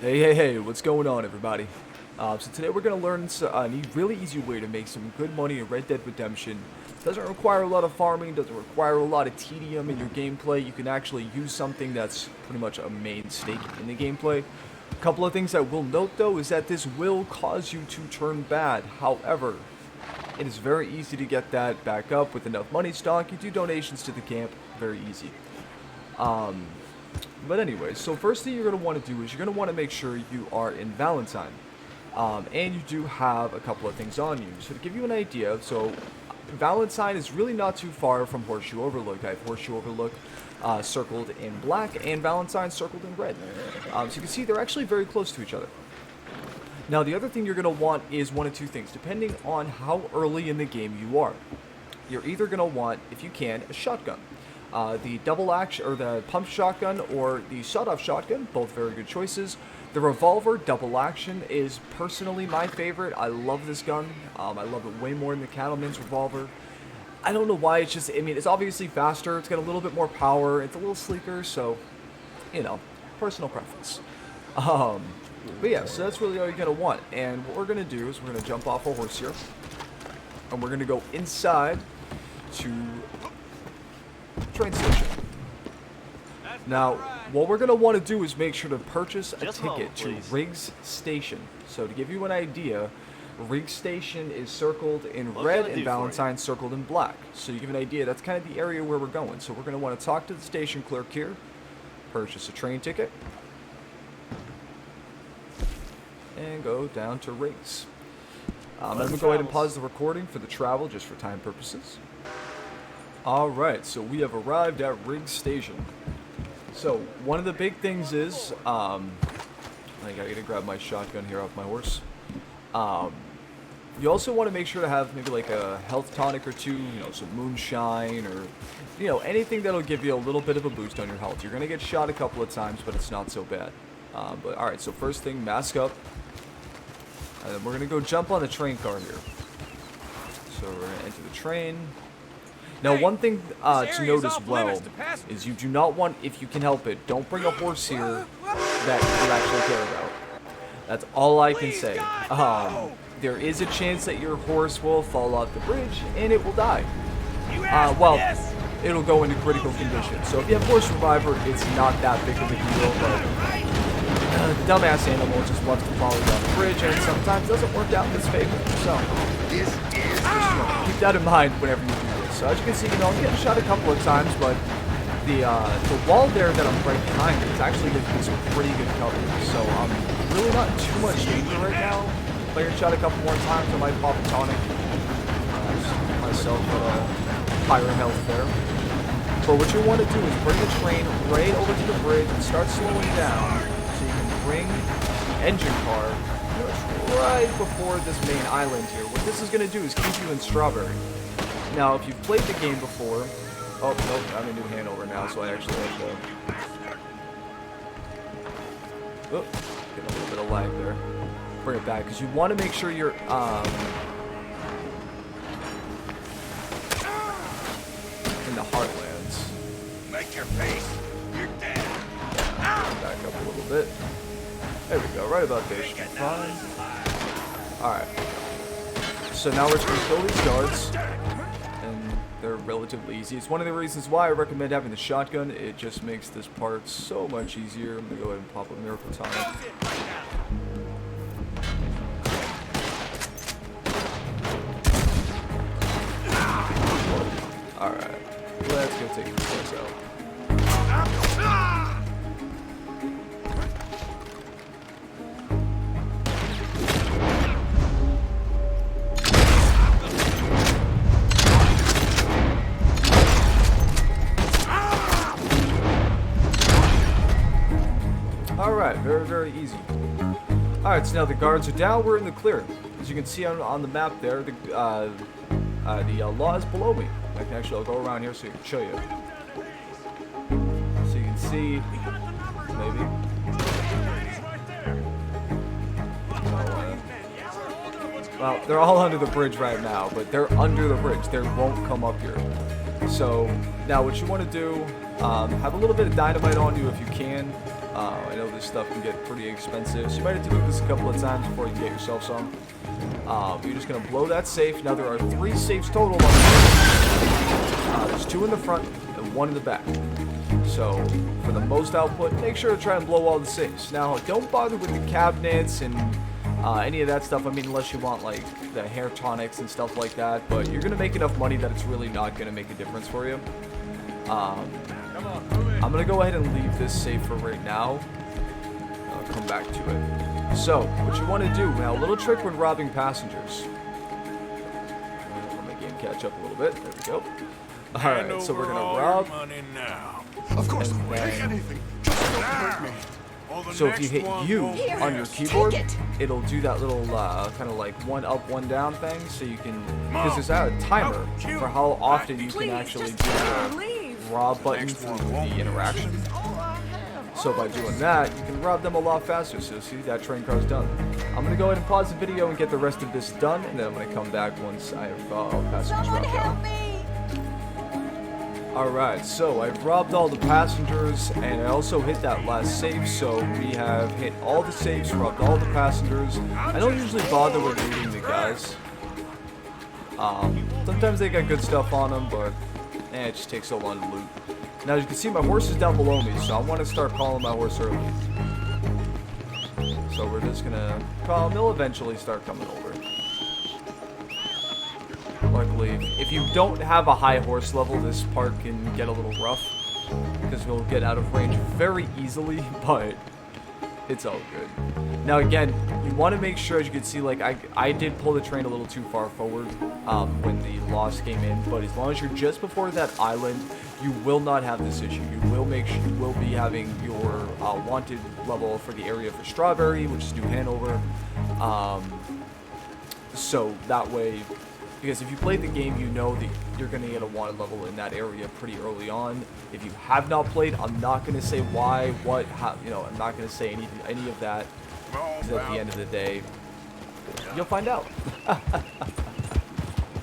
Hey, what's going on, everybody? So today we're going to learn a really easy way to make some good money in Red Dead Redemption. Doesn't require a lot of farming, doesn't require a lot of tedium in your gameplay. You can actually use something that's pretty much a main stake in the gameplay. A couple of things I will note, though, is that this will cause you to turn bad. However, it is very easy to get that back up with enough money stock. You do donations to the camp, very easy. But anyway, so first thing you're going to want to do is you're going to want to make sure you are in Valentine. And you do have a couple of things on you. So to give you an idea, so Valentine is really not too far from Horseshoe Overlook. I have Horseshoe Overlook circled in black and Valentine circled in red. So you can see they're actually very close to each other. Now the other thing you're going to want is one of two things, depending on how early in the game you are. You're either going to want, if you can, a shotgun. The double action, or the pump shotgun, or the sawed-off shotgun, both very good choices. The revolver double action is personally my favorite. I love this gun. I love it way more than the Cattleman's revolver. I don't know why. It's just, I mean, it's obviously faster. It's got a little bit more power. It's a little sleeker, so, you know, personal preference. But yeah, so that's really all you're going to want. And what we're going to do is we're going to jump off a horse here, and we're going to go inside to train station. Now, what we're going to want to do is make sure to purchase a ticket to Riggs Station. So to give you an idea, Riggs Station is circled in red and Valentine circled in black. So you give an idea, that's kind of the area where we're going. So we're going to want to talk to the station clerk here, purchase a train ticket, and go down to Riggs. I'm going to go ahead and pause the recording for the travel just for time purposes. Alright, so we have arrived at Riggs Station. So, one of the big things is, I gotta grab my shotgun here off my horse. You also want to make sure to have maybe like a health tonic or two, you know, some moonshine, or, you know, anything that'll give you a little bit of a boost on your health. You're gonna get shot a couple of times, but it's not so bad. But alright, so first thing, mask up. And then we're gonna go jump on the train car here. So we're gonna enter the train. Now, one thing to note as well is you do not want, if you can help it, don't bring a horse here that you actually care about. That's all I can say. There is a chance that your horse will fall off the bridge and it will die. Well, it'll go into critical condition. So if you have horse survivor, it's not that big of a deal, but the dumbass animal just loves to fall down the bridge and sometimes doesn't work out in his favor. So just keep that in mind whenever you do this. So as you can see, you know, I'm getting shot a couple of times, but the wall there that I'm right behind is actually giving me some pretty good cover. So I'm really not in too much danger right now. If I get shot a couple more times, I might pop a tonic. Give myself higher health there. But what you want to do is bring the train right over to the bridge and start slowing down so you can bring the engine car right before this main island here. What this is going to do is keep you in Strawberry. Now, if you've played the game before... Oh, nope, I'm in New Hanover now, so I actually have to... Oh, getting a little bit of lag there. Bring it back, because you want to make sure you're, in the Heartlands. Make your face. You're dead. Back up a little bit. There we go, right about there should be fine. Alright. So now we're just going to kill these guards. They're relatively easy. It's one of the reasons why I recommend having the shotgun. It just makes this part so much easier. I'm going to go ahead and pop a miracle tonic. Alright. Let's go take these guys out. Alright, very easy. Alright, so now the guards are down, we're in the clear. As you can see on the map there, the law is below me. I can actually, I'll go around here so I can show you. So you can see, maybe. Well, they're all under the bridge right now, but they're under the bridge. They won't come up here. So, now what you want to do, have a little bit of dynamite on you if you can. I know this stuff can get pretty expensive, so you might have to do this a couple of times before you get yourself some. You're just going to blow that safe. Now there are 3 safes total on the there's 2 in the front and 1 in the back. So for the most output, make sure to try and blow all the safes. Now don't bother with the cabinets and any of that stuff. I mean, unless you want like the hair tonics and stuff like that, but you're going to make enough money that it's really not going to make a difference for you. I'm going to go ahead and leave this safe for right now. I'll come back to it. So, what you want to do, now a little trick when robbing passengers. Let my game catch up a little bit. There we go. Alright, so we're going to rob. Of course, And take then- anything. Just don't hurt me. So if you hit U on your keyboard, it'll do that little kind of like 1 up, 1 down thing. So you can, because there's a timer for how often you can actually do the rob button through the interaction. So by doing that, you can rob them a lot faster. So see, that train car's done. I'm going to go ahead and pause the video and get the rest of this done, and then I'm going to come back once I have passengers robbed out. Alright, so I've robbed all the passengers, and I also hit that last safe, so we have hit all the safes, robbed all the passengers. I don't usually bother with looting the guys. Sometimes they got good stuff on them, but it just takes so long to loot. Now as you can see, my horse is down below me, so I want to start calling my horse early. So we're just gonna call him, he'll eventually start coming over. Luckily, if you don't have a high horse level, this part can get a little rough, because we'll get out of range very easily, but it's all good. Now again, you want to make sure, as you can see, like I did pull the train a little too far forward when the loss came in, but as long as you're just before that island, you will not have this issue. You will be having your wanted level for the area for Strawberry, which is New Hanover. So that way, because if you play the game, you know that you're going to get a wanted level in that area pretty early on. If you have not played, I'm not going to say why, what, how, you know, I'm not going to say any of that. Because at the end of the day, you'll find out.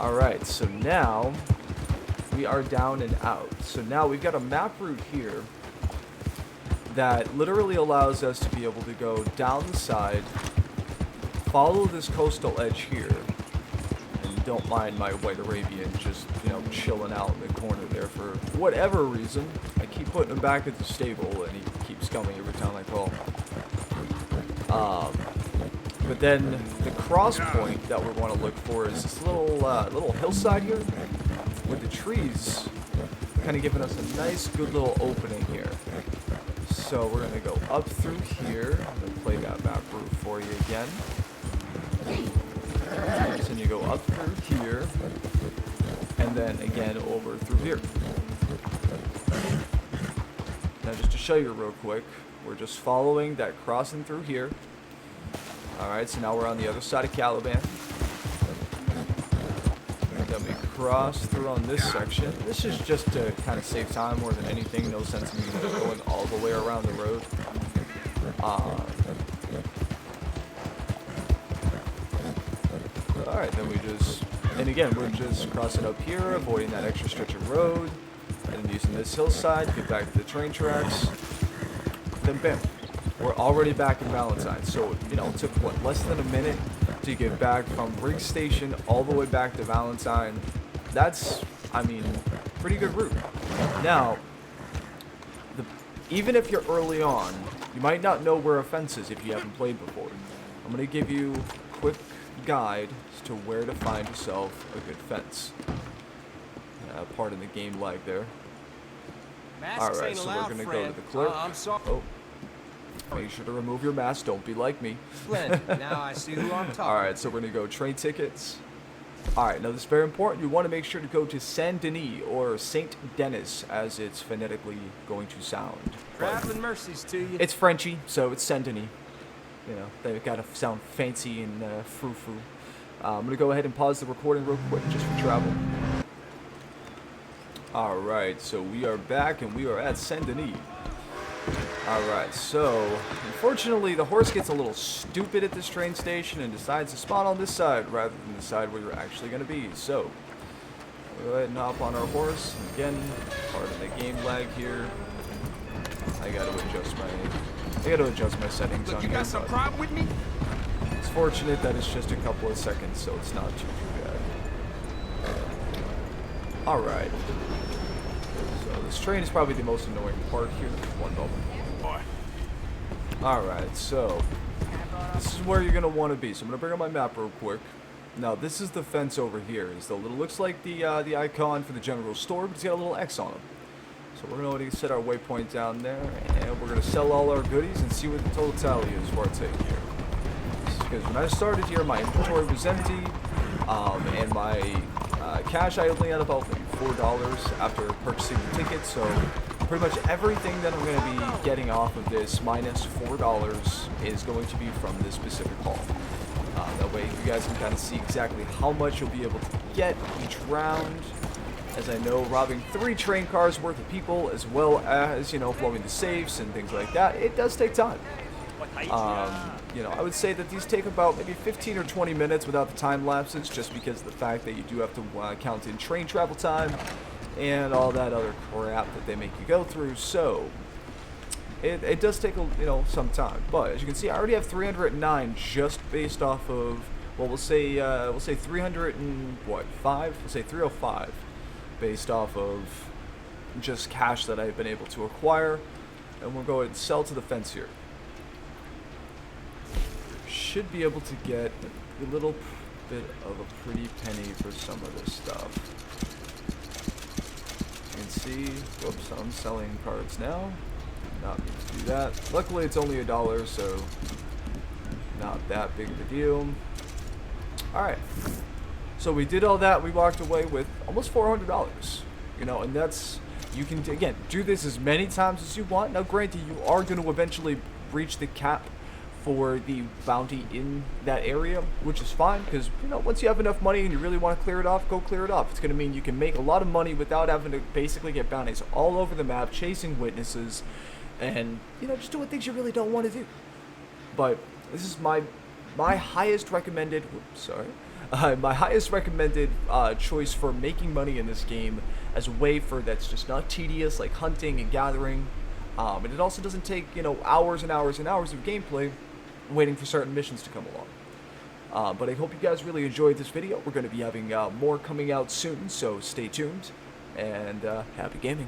Alright, so now we are down and out. So now we've got a map route here that literally allows us to be able to go down the side, follow this coastal edge here. Don't mind my white Arabian just, you know, chilling out in the corner there for whatever reason. I keep putting him back at the stable, and he keeps coming every time I call. But then the cross point that we want to look for is this little hillside here with the trees kind of giving us a nice, good little opening here. So we're going to go up through here. I'm going to play that map route for you again. So you go up through here, and then again over through here. Now just to show you real quick, we're just following that crossing through here. Alright, so now we're on the other side of Caliban. And then we cross through on this section. This is just to kind of save time more than anything. No sense in me going all the way around the road. Alright, then we just, and again, we're just crossing up here, avoiding that extra stretch of road, and using this hillside, get back to the train tracks, then bam, we're already back in Valentine. So, you know, it took, what, less than a minute to get back from Briggs Station all the way back to Valentine. That's, I mean, pretty good route. Now, even if you're early on, you might not know where a fence is if you haven't played before. I'm going to give you a quick guide as to where to find yourself a good fence. Pardon the game lag there. Alright, so we're going to go to the clerk. Oh, make sure to remove your mask. Don't be like me. Splendid. Now I see who I'm talking. Alright, so we're going to go train tickets. Alright, now this is very important. You want to make sure to go to Saint Denis, or Saint Denis, as it's phonetically going to sound. Traveling mercies to you. It's Frenchy, so it's Saint Denis. You know, they've got to sound fancy and frou-frou. I'm going to go ahead and pause the recording real quick just for travel. Alright, so we are back and we are at Saint Denis. Alright, so unfortunately the horse gets a little stupid at this train station and decides to spawn on this side rather than the side where you're actually going to be. So, we'll go ahead and hop on our horse. And again, part of the game lag here. I got to adjust my I gotta adjust my settings Look, on you here, got some but problem with me? it's fortunate that it's just a couple of seconds, so it's not too bad. Alright. So this train is probably the most annoying part here. One moment. Boy. Alright, so this is where you're gonna want to be. So I'm gonna bring up my map real quick. Now this is the fence over here. It looks like the icon for the general store, but it's got a little X on it. So we're gonna set our waypoint down there, and we're gonna sell all our goodies and see what the total tally is for our take here. Because when I started here, my inventory was empty, and my cash I only had about maybe $4 after purchasing the ticket. So pretty much everything that I'm gonna be getting off of this minus $4 is going to be from this specific haul. That way you guys can kind of see exactly how much you'll be able to get each round. As I know, robbing 3 train cars worth of people, as well as, you know, blowing the safes and things like that, it does take time. You know, I would say that these take about maybe 15 or 20 minutes without the time lapses, just because of the fact that you do have to count in train travel time and all that other crap that they make you go through. So it does take some time. But as you can see, I already have 309 just based off of, well, we'll say 305. We'll say 305 based off of just cash that I've been able to acquire, and we'll go ahead and sell to the fence here. Should be able to get a little bit of a pretty penny for some of this stuff. You can see, whoops, I'm selling cards now. Not mean to do that. Luckily, it's only $1, so not that big of a deal. All right. So we did all that. We walked away with almost $400. You know, and that's, you can again do this as many times as you want. Now, granted, you are going to eventually reach the cap for the bounty in that area, which is fine, because, you know, once you have enough money and you really want to clear it off, go clear it off. It's going to mean you can make a lot of money without having to basically get bounties all over the map, chasing witnesses, and, you know, just doing things you really don't want to do. But this is my highest recommended, my highest recommended choice for making money in this game, as a way for that's just not tedious like hunting and gathering, and it also doesn't take, you know, hours and hours and hours of gameplay waiting for certain missions to come along. But I hope you guys really enjoyed this video. We're going to be having more coming out soon, so stay tuned, and happy gaming.